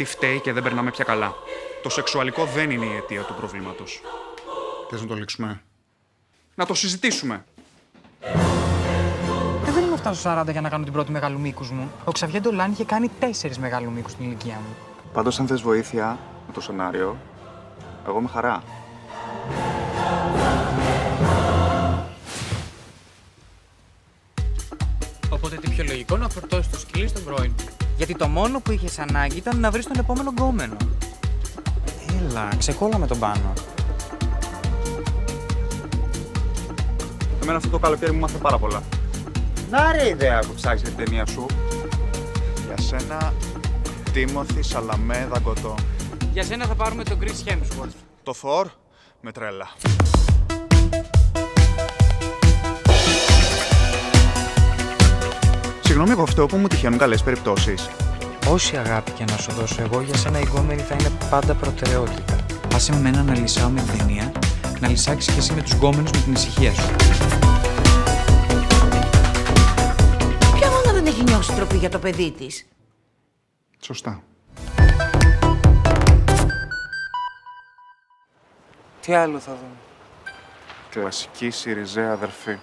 τι φταίει και δεν περνάμε πια καλά. Το σεξουαλικό δεν είναι η αιτία του προβλήματος. Θες να το λήξουμε? Να το συζητήσουμε. Δεν ήμουν φτάσει στο 40 για να κάνω την πρώτη μεγάλου μήκους μου. Ο Ξαβιέ Ντολάν είχε κάνει 4 μεγάλου μήκους στην ηλικία μου. Πάντως, αν θες βοήθεια με το σενάριο, εγώ με χαρά. Οπότε τι πιο λογικό να φορτώσεις το σκυλί στον πρώην. Γιατί το μόνο που είχες ανάγκη ήταν να βρεις τον επόμενο γκόμενο. Έλα, ξεκόλαμε τον πάνω. Εμένα αυτό το καλοκαίρι μου μάθε πάρα πολλά. Να ρε ιδέα που ψάξεις για την ταινία σου. Για σένα, Τίμωθη Σαλαμέ Δαγκωτό. Για σένα θα πάρουμε τον Chris Hemsworth. Το Thor με τρέλα. Συγγνώμη, εγώ φταίω που μου τυχαίνουν καλές περιπτώσεις. Όση αγάπη και να σου δώσω εγώ, για σένα η γκόμενη θα είναι πάντα προτεραιότητα. Άσε με μένα να λυσάω με την ταινία, να λυσάξεις και εσύ με τους γκόμενους με την ησυχία σου. Ποια μάνα δεν έχει νιώσει τροπή για το παιδί της? Σωστά. Τι άλλο θα δούμε? Κλασική Σιριζέα αδερφή.